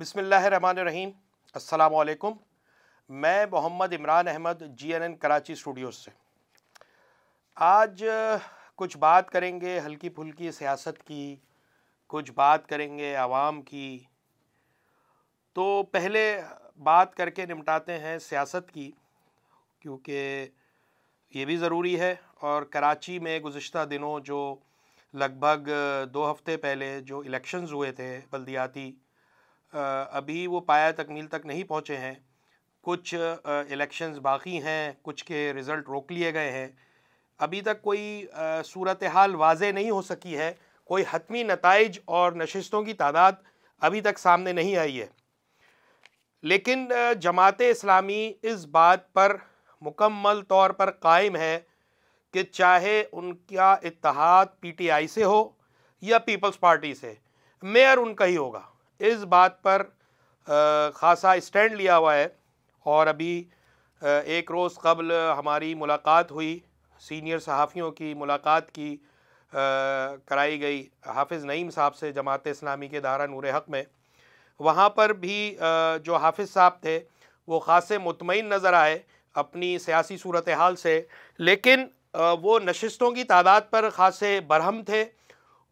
بسم اللہ الرحمن الرحیم۔ السلام علیکم۔ میں محمد عمران احمد GNN کراچی اسٹوڈیوز سے آج کچھ بات کریں گے ہلکی پھلکی سیاست کی، کچھ بات کریں گے عوام کی۔ تو پہلے بات کر کے نمٹاتے ہیں سیاست کی، کیونکہ یہ بھی ضروری ہے۔ اور کراچی میں گزشتہ دنوں جو لگ بھگ 2 ہفتے پہلے جو الیکشنز ہوئے تھے بلدیاتی، ابھی وہ پایہ تکمیل تک نہیں پہنچے ہیں۔ کچھ الیکشنز باقی ہیں، کچھ کے رزلٹ روک لیے گئے ہیں۔ ابھی تک کوئی صورتحال واضح نہیں ہو سکی ہے، کوئی حتمی نتائج اور نشستوں کی تعداد ابھی تک سامنے نہیں آئی ہے۔ لیکن جماعت اسلامی اس بات پر مکمل طور پر قائم ہے کہ چاہے ان کا اتحاد PTI سے ہو یا پیپلز پارٹی سے، میئر ان کا ہی ہوگا۔ اس بات پر خاصا اسٹینڈ لیا ہوا ہے۔ اور ابھی ایک روز قبل ہماری ملاقات ہوئی، سینئر صحافیوں کی ملاقات کی کرائی گئی حافظ نعیم صاحب سے جماعت اسلامی کے دارہ نور حق میں۔ وہاں پر بھی جو حافظ صاحب تھے وہ خاصے مطمئن نظر آئے اپنی سیاسی صورتحال سے، لیکن وہ نشستوں کی تعداد پر خاصے برہم تھے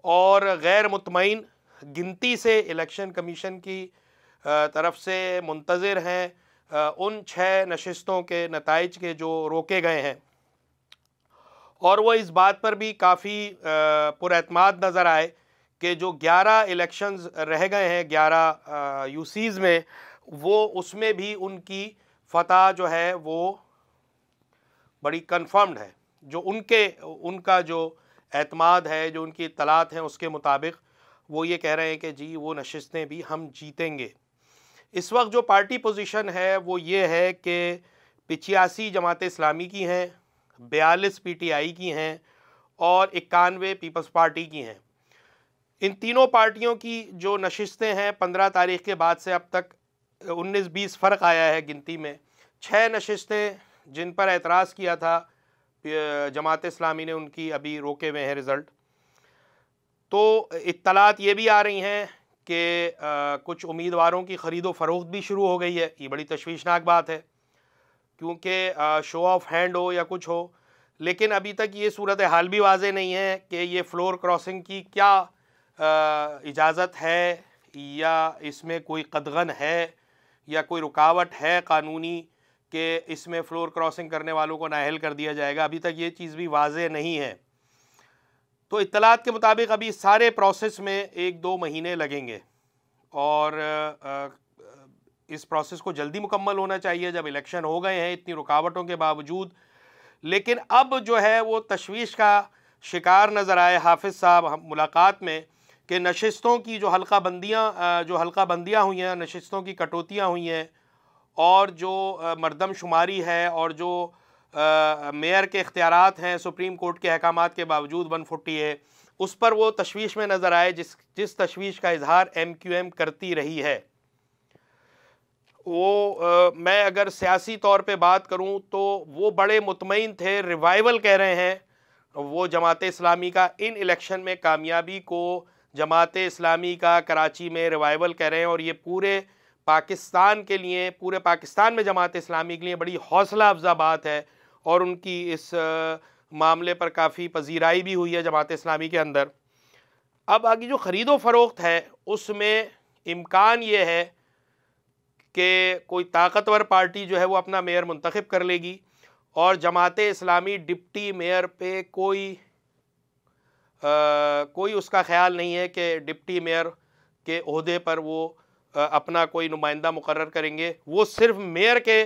اور غیر مطمئن گنتی سے الیکشن کمیشن کی طرف سے منتظر ہیں ان 6 نشستوں کے نتائج کے جو روکے گئے ہیں۔ اور وہ اس بات پر بھی کافی پر اعتماد نظر آئے کہ جو 11 الیکشنز رہ گئے ہیں 11 UCs میں، وہ اس میں بھی ان کی فتح جو ہے وہ بڑی کنفرمڈ ہے۔ جو ان کا جو اعتماد ہے، جو ان کی اطلاعات ہیں، اس کے مطابق وہ یہ کہہ رہے ہیں کہ جی وہ نشستیں بھی ہم جیتیں گے۔ اس وقت جو پارٹی پوزیشن ہے وہ یہ ہے کہ 85 جماعت اسلامی کی ہیں، 42 PTI کی ہیں اور 91 پیپلز پارٹی کی ہیں۔ ان تینوں پارٹیوں کی جو نشستیں ہیں 15 تاریخ کے بعد سے اب تک 19-20 فرق آیا ہے گنتی میں۔ 6 نشستیں جن پر اعتراض کیا تھا جماعت اسلامی نے، ان کی ابھی روکے ہوئے ہیں رزلٹ۔ تو اطلاعات یہ بھی آ رہی ہیں کہ کچھ امیدواروں کی خرید و فروخت بھی شروع ہو گئی ہے۔ یہ بڑی تشویشناک بات ہے، کیونکہ شو آف ہینڈ ہو یا کچھ ہو، لیکن ابھی تک یہ صورتحال بھی واضح نہیں ہے کہ یہ فلور کراسنگ کی کیا اجازت ہے، یا اس میں کوئی قدغن ہے یا کوئی رکاوٹ ہے قانونی کہ اس میں فلور کراسنگ کرنے والوں کو نااہل کر دیا جائے گا۔ ابھی تک یہ چیز بھی واضح نہیں ہے۔ تو اطلاعات کے مطابق ابھی سارے پروسیس میں 1-2 مہینے لگیں گے، اور اس پروسیس کو جلدی مکمل ہونا چاہیے جب الیکشن ہو گئے ہیں اتنی رکاوٹوں کے باوجود۔ لیکن اب جو ہے وہ تشویش کا شکار نظر آئے حافظ صاحب ملاقات میں کہ نشستوں کی جو حلقہ بندیاں ہوئی ہیں، نشستوں کی کٹوتیاں ہوئی ہیں، اور جو مردم شماری ہے اور جو میئر کے اختیارات ہیں سپریم کورٹ کے احکامات کے باوجود 140 اس پر وہ تشویش میں نظر آئے، جس تشویش کا اظہار MQM کرتی رہی ہے۔ میں اگر سیاسی طور پہ بات کروں تو وہ بڑے مطمئن تھے، ریوائیول کہہ رہے ہیں وہ جماعت اسلامی کا ان الیکشن میں کامیابی کو، جماعت اسلامی کا کراچی میں ریوائیول کہہ رہے ہیں، اور یہ پورے پاکستان کے لیے، پورے پاکستان میں جماعت اسلامی کے لیے بڑی حوصلہ افزا بات ہے، اور ان کی اس معاملے پر کافی پذیرائی بھی ہوئی ہے جماعت اسلامی کے اندر۔ اب آگے جو خرید و فروخت ہے اس میں امکان یہ ہے کہ کوئی طاقتور پارٹی جو ہے وہ اپنا میئر منتخب کر لے گی، اور جماعت اسلامی ڈپٹی میئر پہ کوئی اس کا خیال نہیں ہے کہ ڈپٹی میئر کے عہدے پر وہ اپنا کوئی نمائندہ مقرر کریں گے۔ وہ صرف میئر کے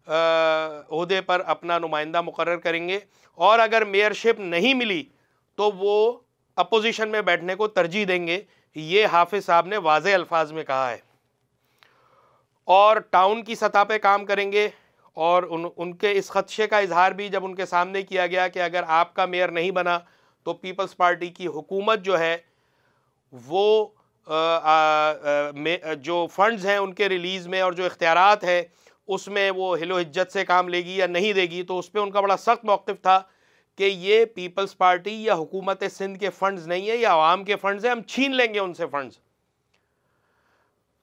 عہدے پر اپنا نمائندہ مقرر کریں گے، اور اگر میئرشپ نہیں ملی تو وہ اپوزیشن میں بیٹھنے کو ترجیح دیں گے۔ یہ حافظ صاحب نے واضح الفاظ میں کہا ہے، اور ٹاؤن کی سطح پہ کام کریں گے۔ اور ان کے اس خدشے کا اظہار بھی جب ان کے سامنے کیا گیا کہ اگر آپ کا میئر نہیں بنا تو پیپلز پارٹی کی حکومت جو ہے وہ جو فنڈز ہیں ان کے ریلیز میں اور جو اختیارات ہیں اس میں وہ حل و حجت سے کام لے گی یا نہیں دے گی۔ تو اس پہ ان کا بڑا سخت موقف تھا کہ یہ پیپلز پارٹی یا حکومت سندھ کے فنڈز نہیں ہیں، یہ عوام کے فنڈز ہیں، ہم چھین لیں گے ان سے فنڈز۔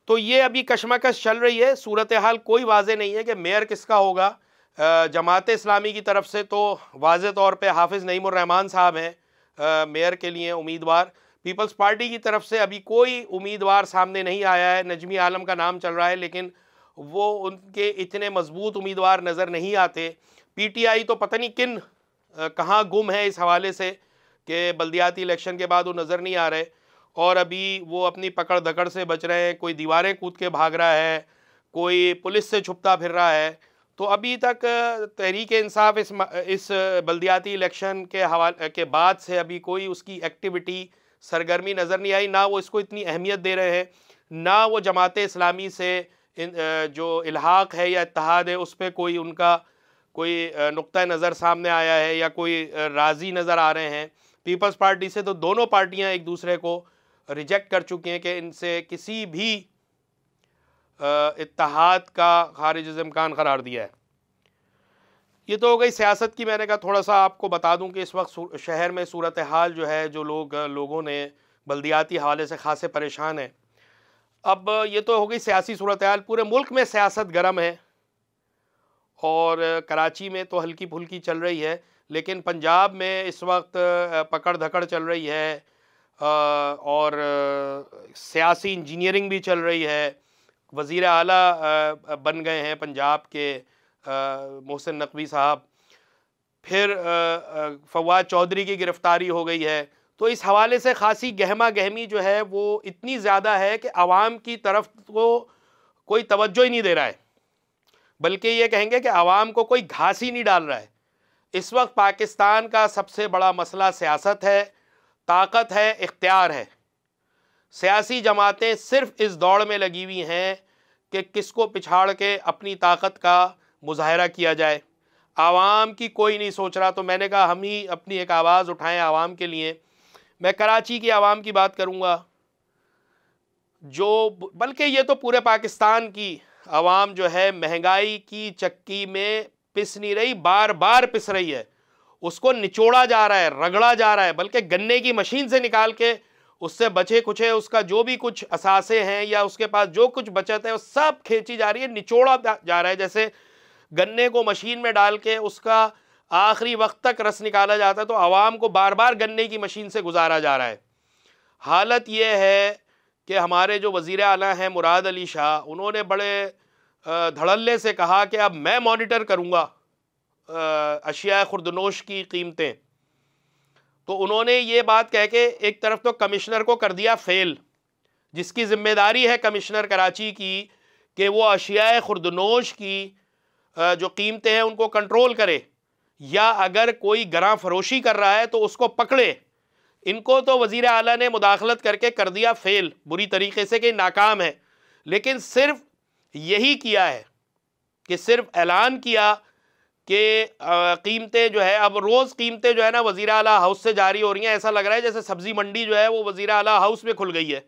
تو یہ ابھی کشمکش چل رہی ہے، صورتحال کوئی واضح نہیں ہے کہ میئر کس کا ہوگا۔ جماعت اسلامی کی طرف سے تو واضح طور پہ حافظ نعیم الرحمان صاحب ہیں میئر کے لیے امیدوار۔ پیپلز پارٹی کی طرف سے ابھی کوئی امیدوار سامنے نہیں آیا ہے، نجمی عالم کا نام چل رہا ہے لیکن وہ ان کے اتنے مضبوط امیدوار نظر نہیں آتے۔ پی ٹی آئی تو پتہ نہیں کہاں گم ہے اس حوالے سے کہ بلدیاتی الیکشن کے بعد وہ نظر نہیں آ رہے، اور ابھی وہ اپنی پکڑ دھکڑ سے بچ رہے ہیں، کوئی دیواریں کود کے بھاگ رہا ہے، کوئی پولیس سے چھپتا پھر رہا ہے۔ تو ابھی تک تحریک انصاف اس بلدیاتی الیکشن کے حوالے کے بعد سے ابھی کوئی اس کی ایکٹیویٹی سرگرمی نظر نہیں آئی، نہ وہ اس کو اتنی اہمیت دے رہے ہیں، نہ وہ جماعت اسلامی سے جو الحاق ہے یا اتحاد ہے اس پہ کوئی ان کا کوئی نقطہ نظر سامنے آیا ہے یا کوئی راضی نظر آ رہے ہیں۔ پیپلز پارٹی سے تو دونوں پارٹیاں ایک دوسرے کو ریجیکٹ کر چکی ہیں کہ ان سے کسی بھی اتحاد کا خارج از امکان قرار دیا ہے۔ یہ تو ہو گئی سیاست کی، میں نے کہا تھوڑا سا آپ کو بتا دوں کہ اس وقت شہر میں صورتحال جو ہے، جو لوگوں نے بلدیاتی حوالے سے خاصے پریشان ہیں۔ اب یہ تو ہو گئی سیاسی صورتحال، پورے ملک میں سیاست گرم ہے، اور کراچی میں تو ہلکی پھلکی چل رہی ہے، لیکن پنجاب میں اس وقت پکڑ دھکڑ چل رہی ہے، اور سیاسی انجینئرنگ بھی چل رہی ہے۔ وزیر اعلیٰ بن گئے ہیں پنجاب کے محسن نقوی صاحب، پھر فواد چودھری کی گرفتاری ہو گئی ہے۔ تو اس حوالے سے خاصی گہما گہمی جو ہے وہ اتنی زیادہ ہے کہ عوام کی طرف کو کوئی توجہ ہی نہیں دے رہا ہے، بلکہ یہ کہیں گے کہ عوام کو کوئی گھاس ہی نہیں ڈال رہا ہے۔ اس وقت پاکستان کا سب سے بڑا مسئلہ سیاست ہے، طاقت ہے، اختیار ہے۔ سیاسی جماعتیں صرف اس دوڑ میں لگی ہوئی ہیں کہ کس کو پچھاڑ کے اپنی طاقت کا مظاہرہ کیا جائے۔ عوام کی کوئی نہیں سوچ رہا، تو میں نے کہا ہم ہی اپنی ایک آواز اٹھائیں عوام کے لیے۔ میں کراچی کی عوام کی بات کروں گا، بلکہ یہ تو پورے پاکستان کی عوام جو ہے مہنگائی کی چکی میں پس نہیں رہی، بار بار پس رہی ہے۔ اس کو نچوڑا جا رہا ہے، رگڑا جا رہا ہے، بلکہ گنے کی مشین سے نکال کے اس سے بچے کچھ اس کا جو بھی کچھ اثاثے ہیں یا اس کے پاس جو کچھ بچت ہے وہ سب کھینچی جا رہی ہے، نچوڑا جا رہا ہے۔ جیسے گنے کو مشین میں ڈال کے اس کا آخری وقت تک رس نکالا جاتا ہے، تو عوام کو بار بار گنے کی مشین سے گزارا جا رہا ہے۔ حالت یہ ہے کہ ہمارے جو وزیر اعلیٰ ہیں مراد علی شاہ، انہوں نے بڑے دھڑلے سے کہا کہ اب میں مانیٹر کروں گا اشیاء خوردنوش کی قیمتیں۔ تو انہوں نے یہ بات کہہ کے ایک طرف تو کمشنر کو کر دیا فیل، جس کی ذمہ داری ہے کمشنر کراچی کی کہ وہ اشیاء خوردنوش کی جو قیمتیں ہیں ان کو کنٹرول کرے، یا اگر کوئی گراں فروشی کر رہا ہے تو اس کو پکڑے۔ ان کو تو وزیر اعلیٰ نے مداخلت کر کے کر دیا فیل بری طریقے سے کہ ناکام ہے، لیکن صرف یہی کیا ہے کہ صرف اعلان کیا کہ قیمتیں جو ہے اب روز قیمتیں جو ہے نا وزیر اعلیٰ ہاؤس سے جاری ہو رہی ہیں۔ ایسا لگ رہا ہے جیسے سبزی منڈی جو ہے وہ وزیر اعلیٰ ہاؤس میں کھل گئی ہے۔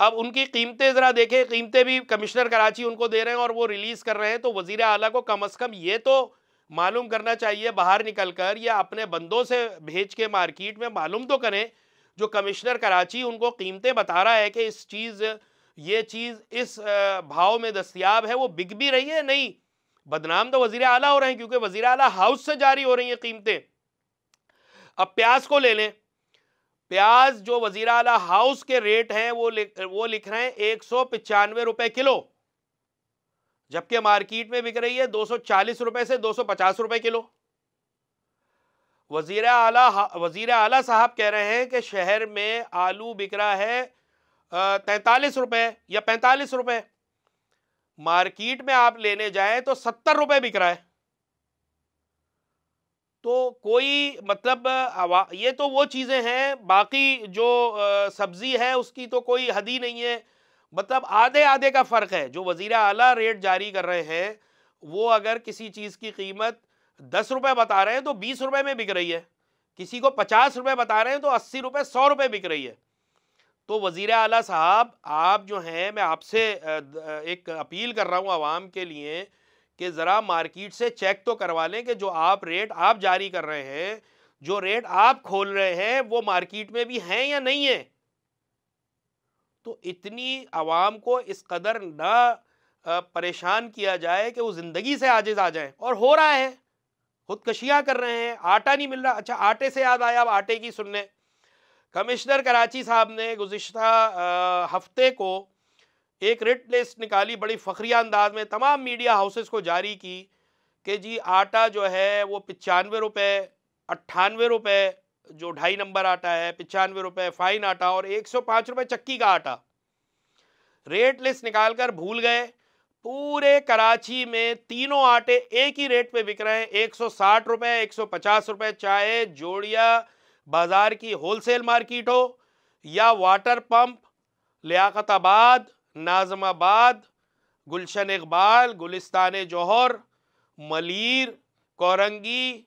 اب ان کی قیمتیں ذرا دیکھیں، قیمتیں بھی کمشنر کراچی ان کو دے رہے ہیں اور وہ ریلیز کر رہے ہیں، تو وزیر اعلیٰ کو کم از کم یہ تو معلوم کرنا چاہیے باہر نکل کر، یا اپنے بندوں سے بھیج کے مارکیٹ میں معلوم تو کریں۔ جو کمشنر کراچی ان کو قیمتیں بتا رہا ہے کہ یہ چیز اس بھاؤ میں دستیاب ہے، وہ بک بھی رہی ہے نہیں، بدنام تو وزیر اعلیٰ ہو رہے ہیں کیونکہ وزیر اعلیٰ ہاؤس سے جاری ہو رہی ہیں قیمتیں۔ اب پیاز کو لے لیں، پیاز جو وزیر اعلیٰ ہاؤس کے ریٹ ہیں وہ لکھ رہے ہیں 195 روپے کلو، جبکہ مارکیٹ میں بک رہی ہے 240 روپے سے 250 روپے کلو۔ وزیر اعلیٰ صاحب کہہ رہے ہیں کہ شہر میں آلو بک رہا ہے 43 روپے یا 45 روپے، مارکیٹ میں آپ لینے جائیں تو 70 روپے بک رہا ہے۔ تو کوئی مطلب یہ تو وہ چیزیں ہیں، باقی جو سبزی ہے اس کی تو کوئی حد ہی نہیں ہے، مطلب آدھے کا فرق ہے۔ جو وزیر اعلیٰ ریٹ جاری کر رہے ہیں وہ اگر کسی چیز کی قیمت 10 روپے بتا رہے ہیں تو 20 روپے میں بک رہی ہے، کسی کو 50 روپے بتا رہے ہیں تو 80 روپے 100 روپے بک رہی ہے۔ تو وزیر اعلیٰ صاحب آپ جو ہیں، میں آپ سے ایک اپیل کر رہا ہوں عوام کے لیے کہ ذرا مارکیٹ سے چیک تو کروا لیں کہ جو ریٹ آپ جاری کر رہے ہیں، جو ریٹ آپ کھول رہے ہیں وہ مارکیٹ میں بھی ہیں یا نہیں ہیں۔ تو اتنی عوام کو اس قدر نہ پریشان کیا جائے کہ وہ زندگی سے عاجز آ جائیں، اور ہو رہا ہے، خودکشیاں کر رہے ہیں، آٹا نہیں مل رہا۔ اچھا، آٹے سے یاد آیا، اب آٹے کی سننے، کمشنر کراچی صاحب نے گزشتہ ہفتے کو ایک ریٹ لسٹ نکالی، بڑی فخریہ انداز میں تمام میڈیا ہاؤسز کو جاری کی کہ جی آٹا جو ہے وہ 95 روپے، 98 روپے جو 2.5 نمبر آٹا ہے، 95 روپے فائن آٹا، اور 105 روپے چکی کا آٹا۔ ریٹ لسٹ نکال کر بھول گئے، پورے کراچی میں تینوں آٹے ایک ہی ریٹ پہ بک رہے ہیں، 160 روپے، 150 روپے، چاہے جوڑیا بازار کی ہول سیل مارکیٹ ہو یا واٹر پمپ، لیاقت آباد، ناظم آباد، گلشن اقبال، گلستان جوہر، ملیر، کورنگی،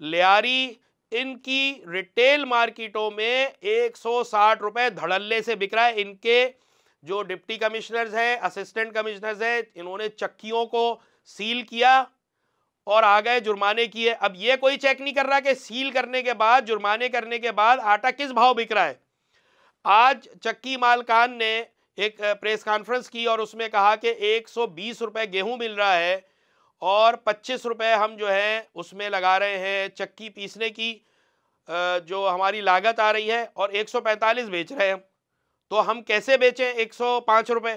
لیاری، ان کی ریٹیل مارکیٹوں میں 160 روپے دھڑلے سے بک رہا ہے۔ ان کے جو ڈپٹی کمشنرز ہیں، اسسٹنٹ کمشنرز ہیں، انہوں نے چکیوں کو سیل کیا اور آگئے جرمانے کیے۔ اب یہ کوئی چیک نہیں کر رہا کہ سیل کرنے کے بعد، جرمانے کرنے کے بعد آٹا کس بھاؤ بک رہا ہے۔ آج چکی مالکان نے ایک پریس کانفرنس کی اور اس میں کہا کہ 120 روپے گیہوں مل رہا ہے اور 25 روپے ہم جو ہے اس میں لگا رہے ہیں چکی پیسنے کی جو ہماری لاگت آ رہی ہے، اور 145 بیچ رہے ہیں، تو ہم کیسے بیچیں 105 روپے؟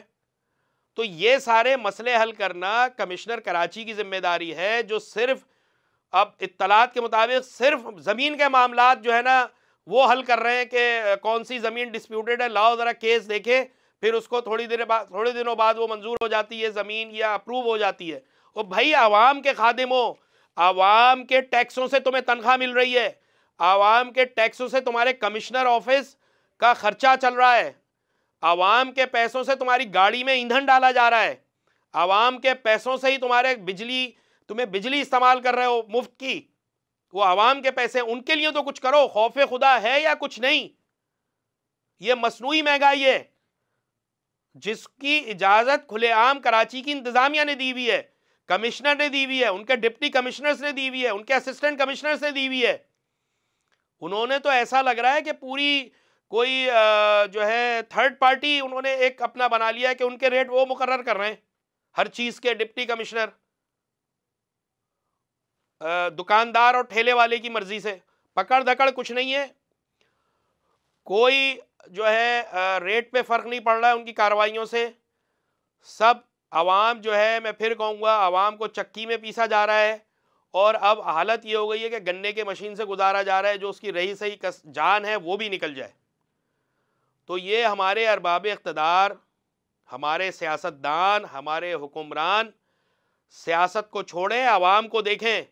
تو یہ سارے مسئلے حل کرنا کمشنر کراچی کی ذمہ داری ہے، جو صرف اب اطلاعات کے مطابق صرف زمین کے معاملات جو ہے نا وہ حل کر رہے ہیں کہ کون سی زمین ڈسپیوٹڈ ہے، لاؤ ذرا کیس دیکھیں، پھر اس کو تھوڑے دنوں بعد وہ منظور ہو جاتی ہے زمین یا اپروو ہو جاتی ہے۔ اور بھائی عوام کے خادموں، عوام کے ٹیکسوں سے تمہیں تنخواہ مل رہی ہے، عوام کے ٹیکسوں سے تمہارے کمشنر آفس کا خرچہ چل رہا ہے، عوام کے پیسوں سے تمہاری گاڑی میں ایندھن ڈالا جا رہا ہے، عوام کے پیسوں سے ہی تمہیں بجلی استعمال کر رہے ہو مفت کی، وہ عوام کے پیسے، ان کے لیے تو کچھ کرو۔ خوف خدا ہے یا کچھ نہیں؟ یہ مصنوعی مہنگائی ہے جس کی اجازت کھلے عام کراچی کی انتظامیہ نے دی ہوئی ہے، کمشنر نے دی ہوئی ہے، ان کے ڈپٹی کمشنرز نے دی ہوئی ہے، ان کے اسسٹنٹ کمشنرز نے دی ہوئی ہے۔ انہوں نے تو ایسا لگ رہا ہے کہ پوری کوئی جو ہے تھرڈ پارٹی انہوں نے ایک اپنا بنا لیا ہے کہ ان کے ریٹ وہ مقرر کر رہے ہیں ہر چیز کے، ڈپٹی کمشنر دکاندار اور ٹھیلے والے کی مرضی سے، پکڑ دھکڑ کچھ نہیں ہے، کوئی جو ہے ریٹ پہ فرق نہیں پڑ رہا ہے ان کی کارروائیوں سے۔ سب عوام جو ہے، میں پھر کہوں گا، عوام کو چکی میں پیسا جا رہا ہے، اور اب حالت یہ ہو گئی ہے کہ گنے کے مشین سے گزارا جا رہا ہے، جو اس کی رہی سہی جان ہے وہ بھی نکل جائے۔ تو یہ ہمارے ارباب اقتدار، ہمارے سیاستدان، ہمارے حکمران سیاست کو چھوڑیں، عوام کو دیکھیں۔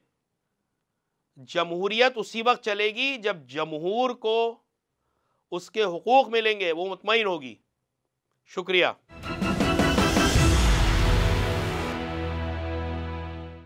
جمہوریت اسی وقت چلے گی جب جمہور کو اس کے حقوق ملیں گے، وہ مطمئن ہوگی۔ شکریہ۔